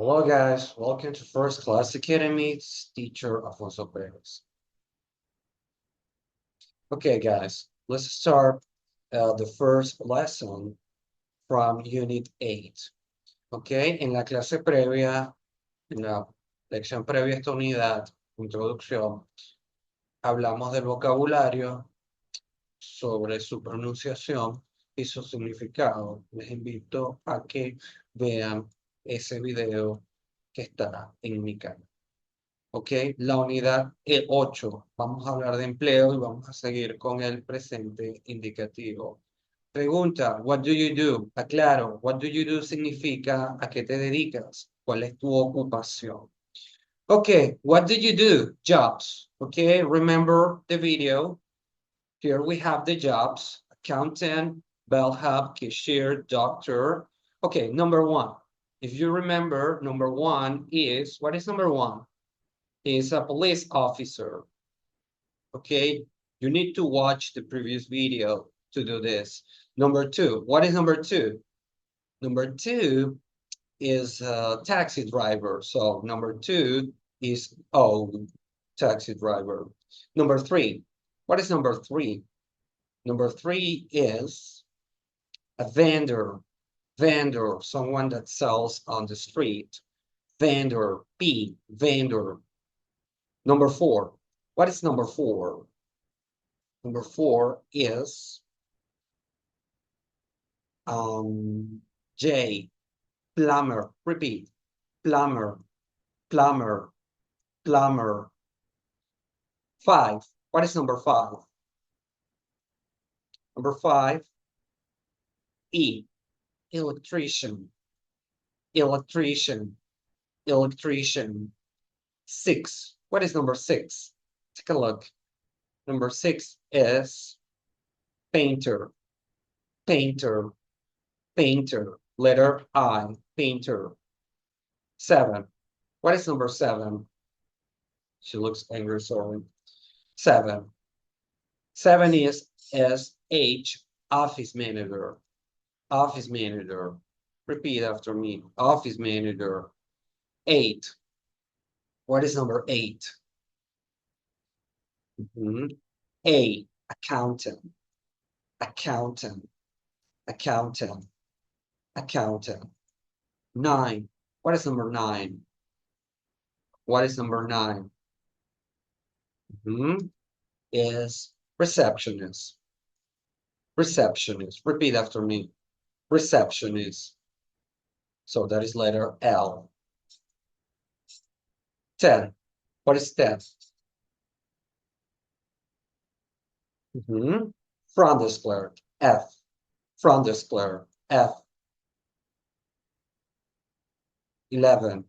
Hello guys, welcome to First Class Academy. It's teacher Alfonso Perez. Okay guys, let's start the first lesson from Unit 8. Okay, en la clase previa, en la lección previa a esta unidad, introducción, hablamos del vocabulario, sobre su pronunciación y su significado. Les invito a que vean ese video que está en mi canal. Ok, la unidad E8, vamos a hablar de empleo y vamos a seguir con el presente indicativo. Pregunta, what do you do? Aclaro, what do you do significa a qué te dedicas, cuál es tu ocupación. Ok, what do you do? Jobs. Ok, remember the video. Here we have the jobs, accountant, bellhop, cashier, doctor. Okay, number one. If you remember, number one is, what is number one? Is a police officer. Okay, you need to watch the previous video to do this. Number two, what is number two? Number two is a taxi driver. So number two is taxi driver. Number three, what is number three? Number three is a vendor, someone that sells on the street. Vendor, vendor. Number four, what is number four? Number four is J, plumber. Repeat, plumber, plumber, plumber. Five, what is number five? Number five, E, electrician, electrician, electrician. Six, what is number six? Take a look. Number six is painter, painter, painter. Letter I, painter. Seven, what is number seven? She looks angry, sorry. Seven. Seven is SH, office manager. Office manager. Repeat after me. Office manager. Eight. What is number eight? A, accountant. Accountant. Accountant. Accountant. Nine. What is number nine? What is number nine? Is receptionist. Receptionist. Repeat after me. Receptionist. So that is letter L. 10. What is 10? Front desk clerk. F. Front desk clerk. F. 11.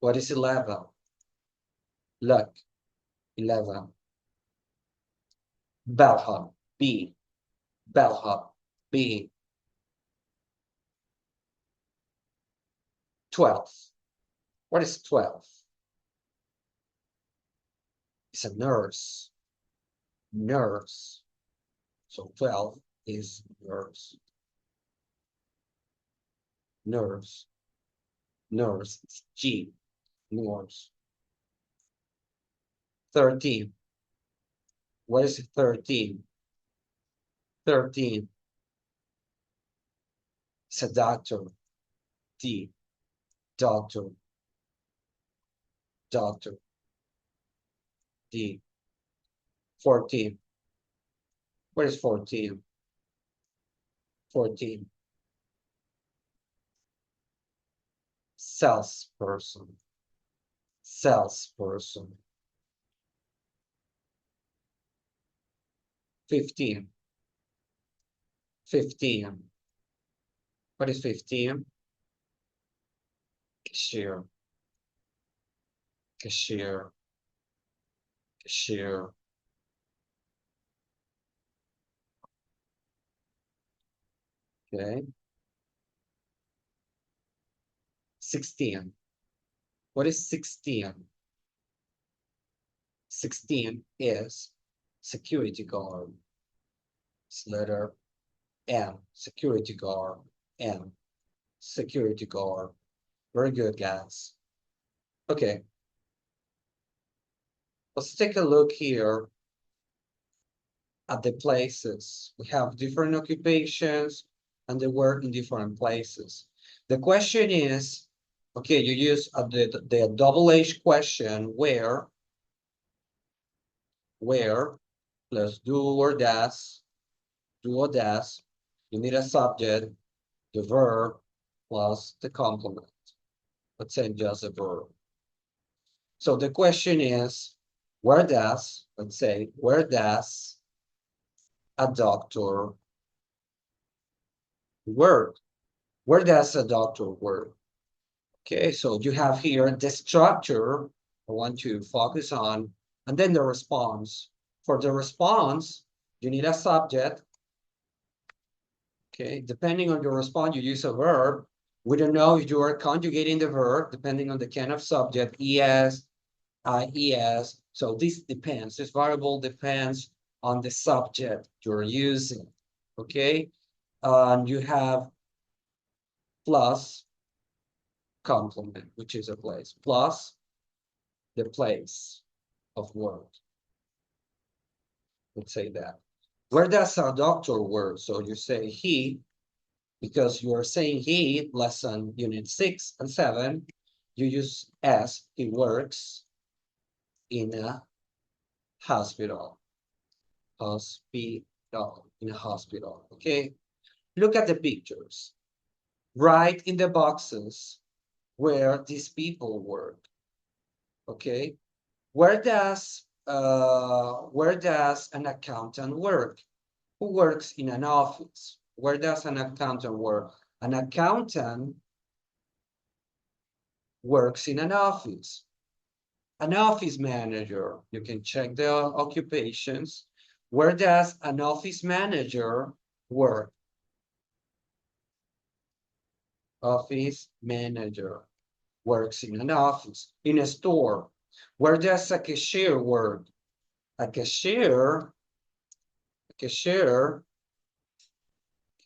What is 11? Look. 11. Bellhop. B. Bellhop. B. 12. What is 12? It's a nurse. Nurse. So 12 is nurse. Nurse. Nurse. It's G. Nurse. 13. What is 13? 13. It's a doctor. D. Doctor. Doctor. D. 14. What is 14? 14. Salesperson. Salesperson. 15. 15. What is 15? Cashier. Cashier. Cashier. Okay. 16. What is 16? 16 is security guard. It's letter M. Security guard. M. Security guard. Very good, guys. Okay, let's take a look here at the places. We have different occupations and they work in different places. The question is, okay, you use the double H question, where, plus do or does, you need a subject, the verb, plus the complement. Let's say just a verb. So the question is, where does a doctor work? Where does a doctor work? Okay, so you have here the structure I want to focus on, and then the response. For the response, you need a subject. Okay, depending on your response, you use a verb. We don't know if you are conjugating the verb, depending on the kind of subject, es, ies. So this depends, this variable depends on the subject you're using. Okay, and you have plus complement, which is a place, plus the place of work. Let's say that. Where does a doctor work? So you say he, because you are saying he, lesson unit 6 and 7, you use S, he works in a hospital. In a hospital, okay? Look at the pictures. Write in the boxes where these people work, okay? Where does an accountant work? Who works in an office? Where does an accountant work? An accountant works in an office. An office manager, you can check the occupations. Where does an office manager work? Office manager works in an office, in a store. Where does a cashier work? A cashier,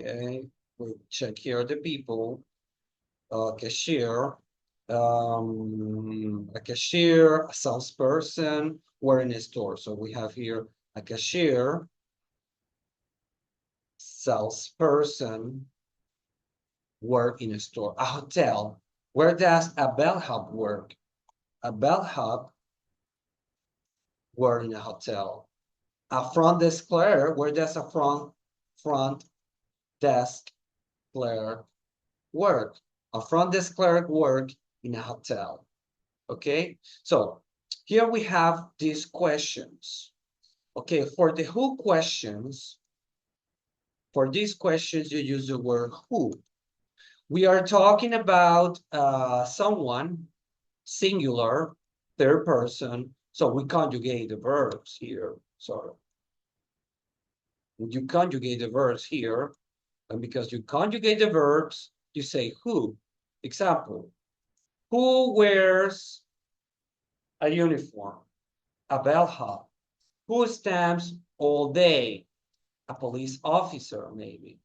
okay, we check here the people. Cashier, a cashier, a salesperson, we're in a store. So we have here a cashier, salesperson, work in a store. A hotel, where does a bellhop work? A bellhop work in a hotel. A front desk clerk, where does a front desk clerk work? A front desk clerk work in a hotel. Okay, so here we have these questions. Okay, for the who questions, for these questions, you use the word who. We are talking about someone, singular, third person, so we conjugate the verbs here. Sorry. You conjugate the verbs here, and because you conjugate the verbs, you say who. Example, who wears a uniform? A bellhop. Who stamps all day? A police officer, maybe.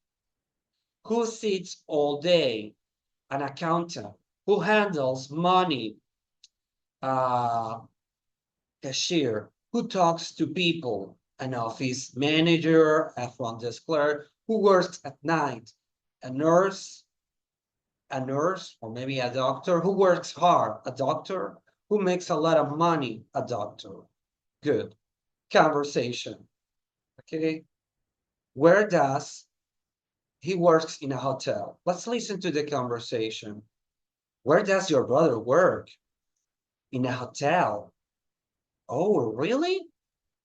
Who sits all day? An accountant. Who handles money? A cashier. Who talks to people? An office manager, a front desk clerk. Who works at night? A nurse, or maybe a doctor. Who works hard? A doctor. Who makes a lot of money? A doctor. Good. Conversation. Okay. Where does he works in a hotel? Let's listen to the conversation. Where does your brother work? In a hotel. Oh, really?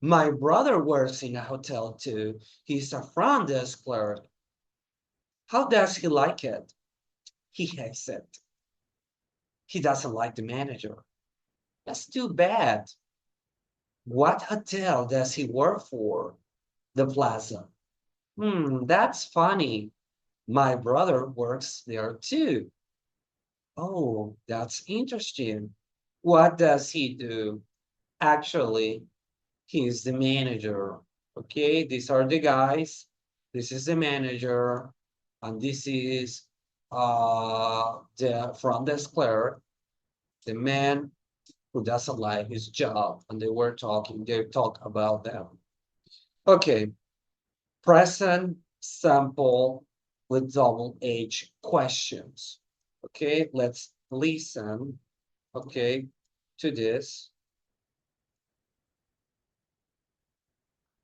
My brother works in a hotel too. He's a front desk clerk. How does he like it? He hates it. He doesn't like the manager. That's too bad. What hotel does he work for? The Plaza. That's funny. My brother works there too. Oh, that's interesting. What does he do? Actually, he's the manager. Okay, these are the guys. This is the manager, and this is the front desk clerk, the man who doesn't like his job, and they talk about them. Okay, present sample with double H questions. Okay, let's listen, okay, to this.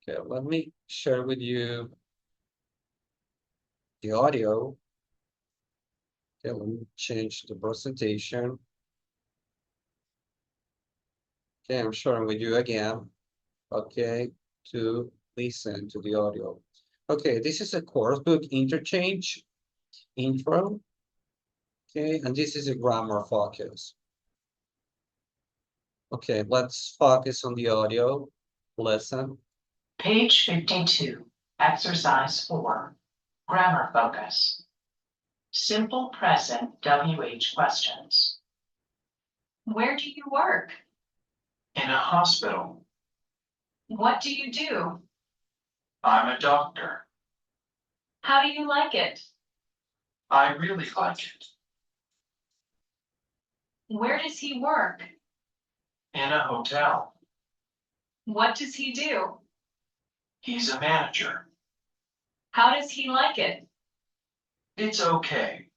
Okay, let me share with you the audio. Okay, let me change the presentation. Okay, I'm sharing with you again. Okay, to listen to the audio. Okay, this is a course book interchange intro. Okay, and this is a grammar focus. Okay, let's focus on the audio. Listen. Page 52, Exercise 4, Grammar Focus. Simple present WH questions. Where do you work? In a hospital. What do you do? I'm a doctor. How do you like it? I really like it. Where does he work? In a hotel. What does he do? He's a manager. How does he like it? It's okay.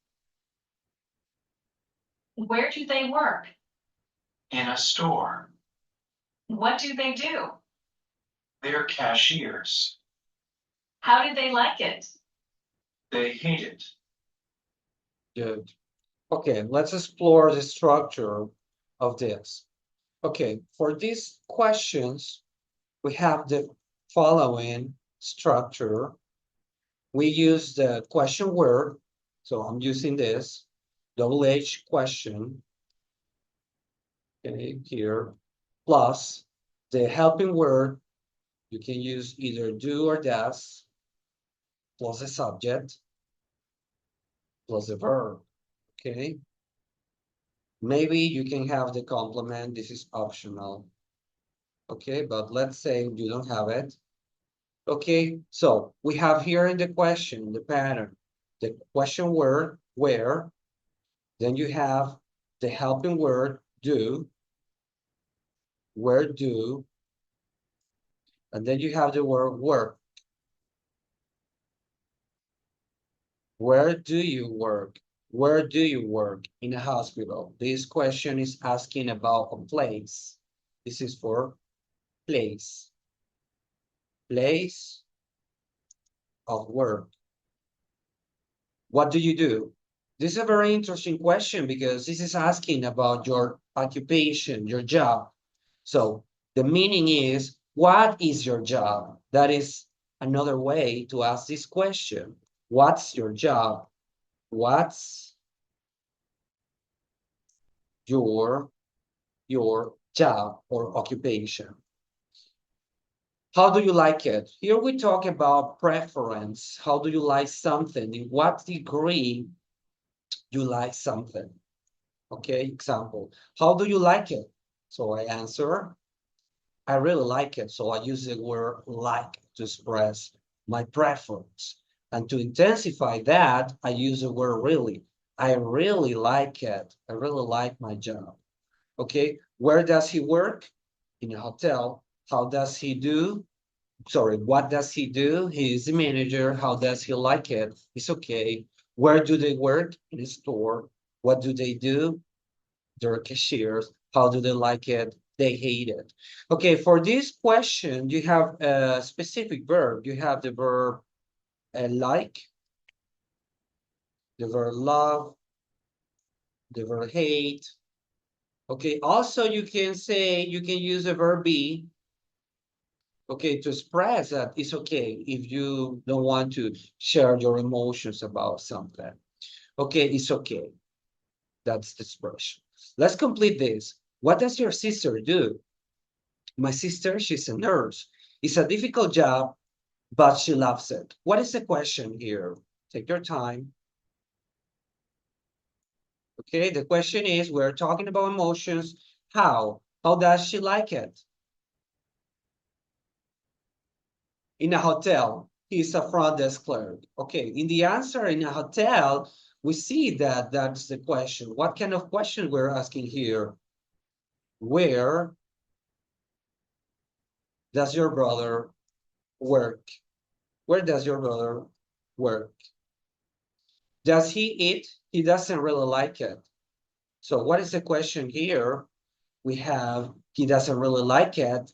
Where do they work? In a store. What do they do? They're cashiers. How do they like it? They hate it. Good. Okay, let's explore the structure of this. Okay, for these questions, we have the following structure. We use the question word, so I'm using this, double H question, okay, here, plus the helping word, you can use either do or does, plus the subject, plus the verb, okay? Maybe you can have the complement, this is optional, okay? But let's say you don't have it. Okay, so we have here in the question, the pattern, the question word, where, then you have the helping word, do, where do, and then you have the word work. Where do you work? Where do you work? In a hospital. This question is asking about a place. This is for place. Place of work. What do you do? This is a very interesting question because this is asking about your occupation, your job. So the meaning is, what is your job? That is another way to ask this question. What's your job? What's your job or occupation? How do you like it? Here we talk about preference. How do you like something? In what degree you like something? Okay, example. How do you like it? So I answer, I really like it. So I use the word like to express my preference. And to intensify that, I use the word really. I really like it. I really like my job. Okay, where does he work? In a hotel. How does he do? Sorry, what does he do? He's the manager. How does he like it? It's okay. Where do they work? In a store. What do they do? They're cashiers. How do they like it? They hate it. Okay, for this question, you have a specific verb. You have the verb like, the verb love, the verb hate. Okay, also you can say, you can use the verb be, okay, to express that it's okay if you don't want to share your emotions about something. Okay, it's okay. That's the expression. Let's complete this. What does your sister do? My sister, she's a nurse. It's a difficult job, but she loves it. What is the question here? Take your time. Okay, the question is, we're talking about emotions. How? How does she like it? In a hotel, he's a front desk clerk. Okay, in the answer in a hotel, we see that that's the question. What kind of question we're asking here? Where does your brother work? Where does your brother work? Does he eat? He doesn't really like it. So what is the question here? We have, he doesn't really like it.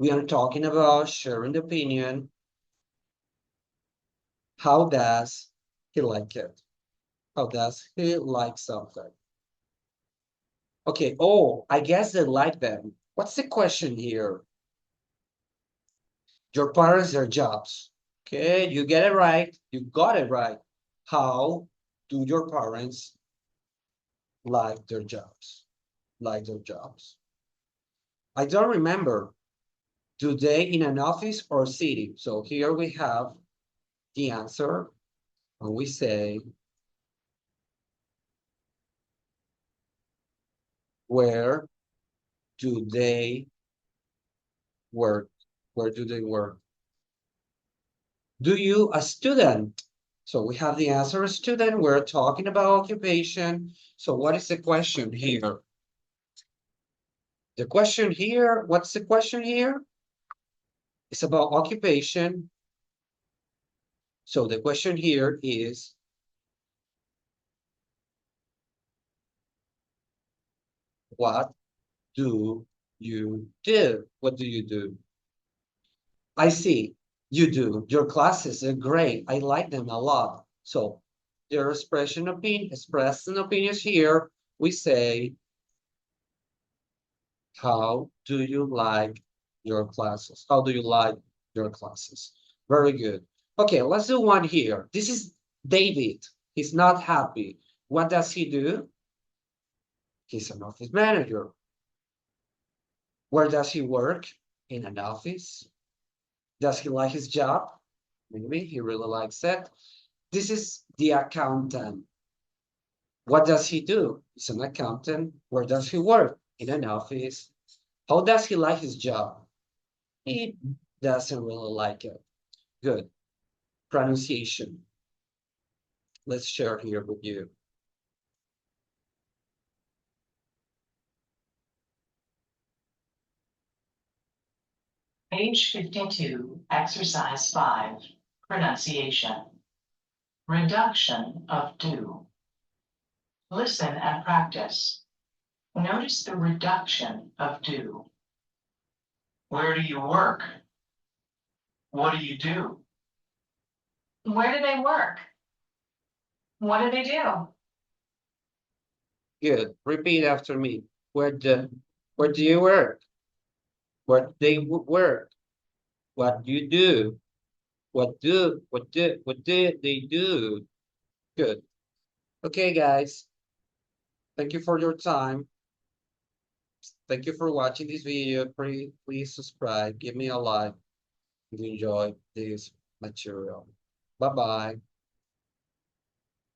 We are talking about sharing the opinion. How does he like it? How does he like something? Okay, oh, I guess they like them. What's the question here? Your parents, their jobs. Okay, you get it right. You got it right. How do your parents like their jobs? Like their jobs. I don't remember. Do they in an office or city? So here we have the answer. And we say, where do they work? Where do they work? Do you a student? So we have the answer a student. We're talking about occupation. So what is the question here? The question here, what's the question here? It's about occupation. So the question here is, what do you do? What do you do? I see. You do. Your classes are great. I like them a lot. So your expressing opinions here, we say, how do you like your classes? How do you like your classes? Very good. Okay, let's do one here. This is David. He's not happy. What does he do? He's an office manager. Where does he work? In an office. Does he like his job? Maybe he really likes it. This is the accountant. What does he do? He's an accountant. Where does he work? In an office. How does he like his job? He doesn't really like it. Good. Pronunciation. Let's share here with you. Page 52, Exercise 5, Pronunciation. Reduction of do. Listen and practice. Notice the reduction of do. Where do you work? What do you do? Where do they work? What do they do? Good. Repeat after me. Where do you work? Where they work? What do you do? What do they do? Good. Okay, guys. Thank you for your time. Thank you for watching this video. Please subscribe. Give me a like if you enjoy this material. Bye-bye.